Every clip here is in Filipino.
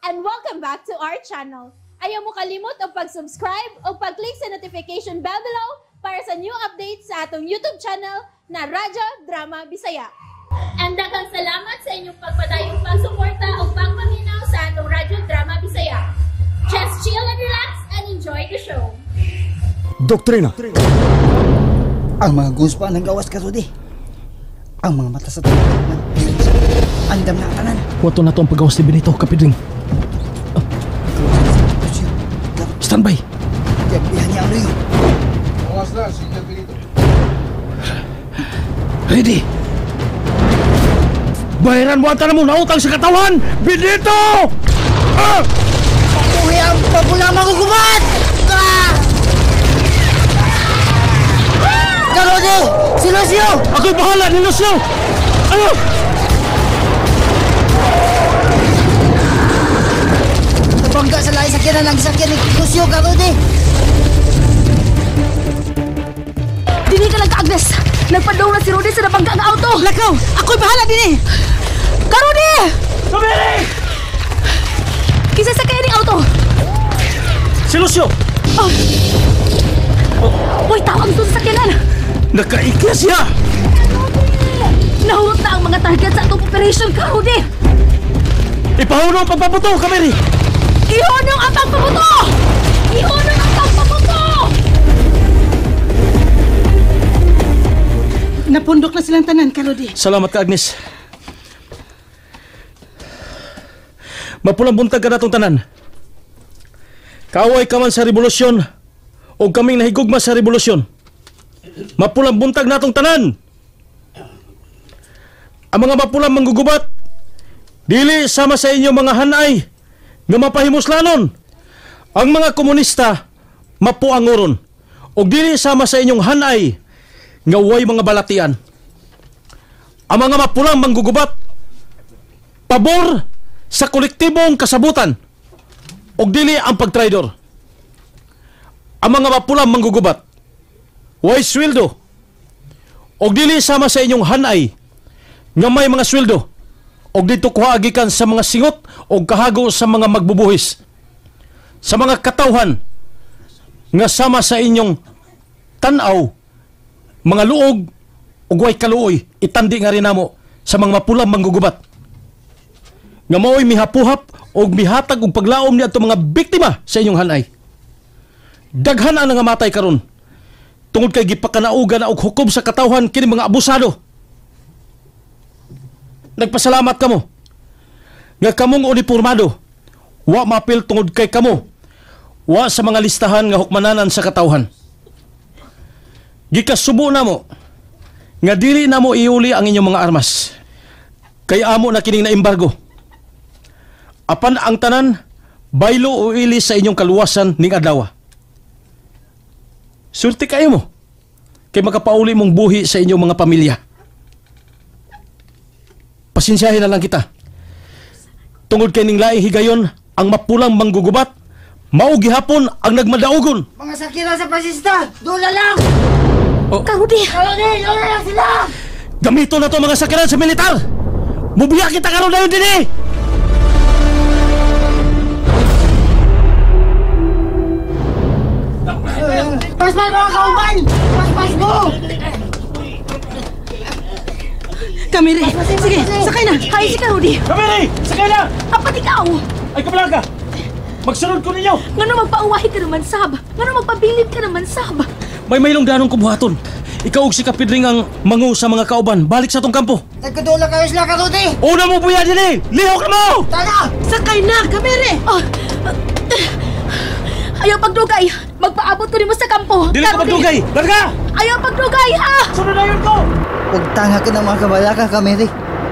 and welcome back to our channel. Ayaw mo kalimot o pag-subscribe o pag-click sa notification bell below para sa new updates sa atong YouTube channel na Radyo Drama Bisaya. And daghang salamat sa inyong pagpadayong pagsuporta o pagpaminaw sa atong Radyo Drama Bisaya. Just chill and relax and enjoy the show. Doktrina. Ang mga guns pa ng gawas ka, Rudy. Ang mga mata sa tanan. Andam na kanan. Wato na to ang paggawas ni Benito, Kapidring. Standby. Yabihan niya ano yun. Bawas na, Senior Benito. Ready. Bayaran mo ang tanong mo na utang sa katawan! Benito! Papuhi ang pagula magugubat! Rudy! Si Lucio! Ako'y bahala ni Lucio! Ano? Nabangga sa lahi sakyanan ang sakyan ni Lucio ka, Rudy! Dini ka lang ka, Agnes! Nagpadaw na si Rudy sa nabangga ang auto! Lakaw! Ako'y bahala din eh! Ka, Rudy! Kamili! Kisa sa kaya ng auto! Si Lucio! Oh! Uy, tawag ito sa sakyanan! Nakaikya siya! Nahurot na ang mga target sa atong operation ka, Rudy! Ipahuno ang pagpaputo, Kamili! Ihunong ang pagpaputo! Ihunong ang pagpaputo! Napundok na silang tanan ka, Rudy. Salamat ka, Agnes. Mapulang buntag ka natong tanan. Kaaway ka man sa revolusyon o kaming nahigugma sa revolusyon. Mapulang buntag natong tanan. Ang mga mapulang manggugubat, dili sama sa inyo mga hanay nga mapahimuslanon. Ang mga komunista mapuangoron o dili sama sa inyong hanay nga way mga balatian. Ang mga mapulang manggugubat, pabor sa kolektibong kasabutan o dili ang pagtraidor. Ang mga mapulang manggugubat, way sweldo o dili sama sa inyong hanay nga may mga sweldo o dito kuha agikan sa mga singot o kahago sa mga magbubuhis, sa mga katawhan nga sama sa inyong tanaw, mga luog o way kaluoy, itandi nga rin namo sa mga mapulang manggugubat nga mao'y mihapuhap o mihatag og paglaom niya itong mga biktima sa inyong hanay. Daghan ang nangamatay karon tungod kay gipakanaugan na og hukom sa katawhan kini mga abusado. Nagpasalamat kamo nga kamong unipormado wa mapil tungod kay kamo wa sa mga listahan nga hukmananan sa katawhan. Gikasubo namo nga dili namo iuli ang inyong mga armas kay amo na kining na-embargo. Apan ang tanan baylo o ili sa inyong kaluwasan ning adlaw. Sulti kayo mo kay makapauli mong buhi sa inyong mga pamilya. Pasensyahin na lang kita. Tungod kay ning laing higayon ang mapulang manggugubat, mao gihapon ang nagmadaugon. Mga sakyanan sa pasista! Dula lang! Ka, Rudy! Rudy! Dula lang sila! Gamito na to mga sakyanan sa militar! Mubiya kita karon dayon dinhi! Paspas mo, kauban! Paspas mo! Kamiri! Sige, sakay na! Hay, si ka, Rudy! Kamili! Sakay na! Apat ikaw! Ay kablaga! Magsunod ko ninyo! Ngano magpauwahi ka naman, Sab? Ngano magpabilib ka naman, Sab? May maylong danong kubuhaton. Ikaw og si Kapidring ang mangu sa mga kauban. Balik sa tong kampo. Nagkadula kayo sila ka, Rudy! Una mo buya dinhi! Lihok na mo! Tala! Sakay na, Kamiri! Ayaw pagdugay! Magpaabot ko rin mo sa kampo! Dili ka magdugay! Larga! Ayaw pagdugay, ha! Sunod na yun ko! Huwag tanga ka ng mga kabalaka, Kamiri.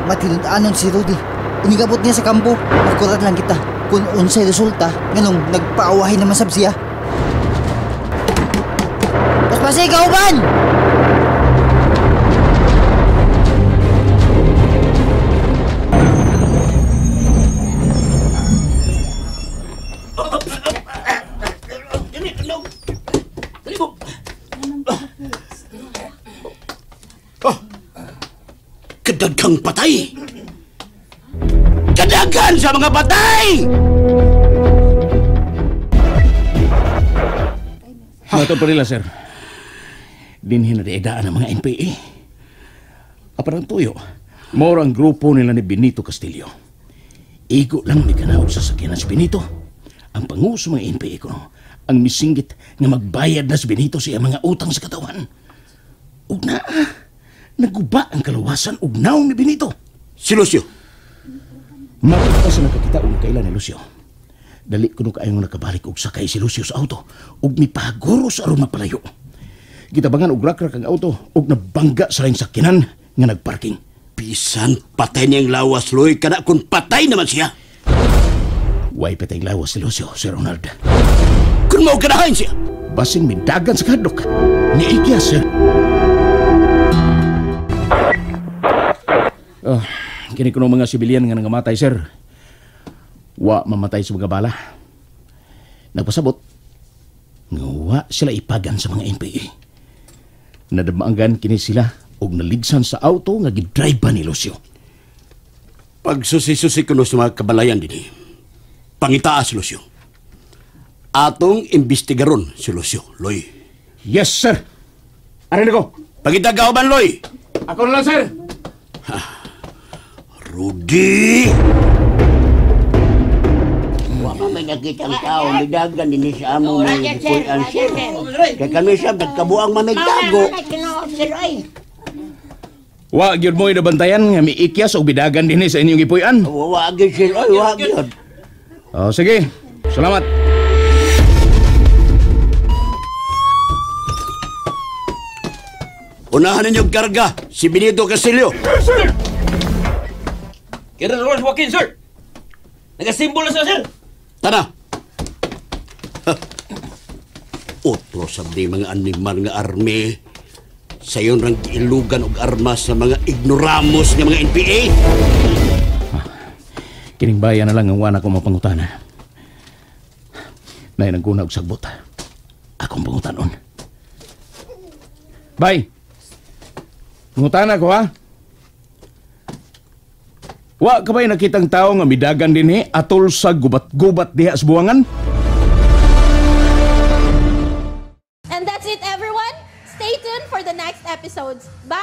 Matilundaanon si Rudy. Inigabot niya sa kampo. Makurat lang kita. Kung unsay resulta, ganong nagpaawahay naman sab siya. Paspasi, kauban! Kadaghang patay. Kadagan sa mga patay! Mato pa nila, sir. Dinhin na diedaan ng mga NPA. Aparang tuyo, moro ang grupo nila ni Benito Castillo. Igo lang ni kanaog sa sakyanan si Benito. Ang panguso mga NPA ko, ang misinggit nga magbayad na si Benito siya mga utang sa katawan. Ug na, naguba ang kalawasan ug naong ni Benito. Si Lucio. Makita sa nakakita og kailan ni Lucio. Dali ko nung kaayong nakabalik og sakay si Lucio sa auto ug mipaguro sa aron mapalayo. Gitabangan og rakrak ang auto ug nabangga sa laing sakyanan nga nagparking. Bisan patay niyang lawas, Loy. Kana kung patay naman siya. Way patay lawas si Lucio, Sir Ronald. Kung mau ganahan siya. Basing midagan sa kadlok. Ni Ikya, sir. Kini kuno mga sibilyan nga nangamatay, sir. Wa mamatay sa mga bala. Nagpasabot, nga wa sila ipagan sa mga NPA. Nadamaangan kini sila og naligsan sa auto nga gidrive ba ni Lucio. Pagsusi-susi kuno sa mga kabalayan din. Pangitaas si Lucio. Atong imbestigaron si Lucio, Loy. Yes, sir. Arin ako. Pagitagaw man, Loy. Ako na lang, sir. Rudy! Wala may nakita ang tao, midagan din sa amo may ipuyan siya. Kaya kami siya, nagkabuang mamigtago. Wa gyud mo inabantayan nga miikyas og bidagan dinhi sa inyong gipuy-an. Wagin sila, wagin. Oh, sige. Salamat. Unahan ninyong karga, si Benito Castillo. Kira Rolls Joaquin, sir. Nagasimbol na siya, sir. Tana! Otro sa mga animal nga army. Sayon rang ilugan og armas sa mga ignoramos nga mga NPA. Kining bayan na lang ang wana ko mapangutana. Nay naguna og sagbot. Akong pangutanon. Bay. Ngutana ko, ha? Wa ka ba'y nakitang tao nga midagan dinhi atol sa gubat-gubat diha sa buwangan? And that's it, everyone. Stay tuned for the next episodes. Bye!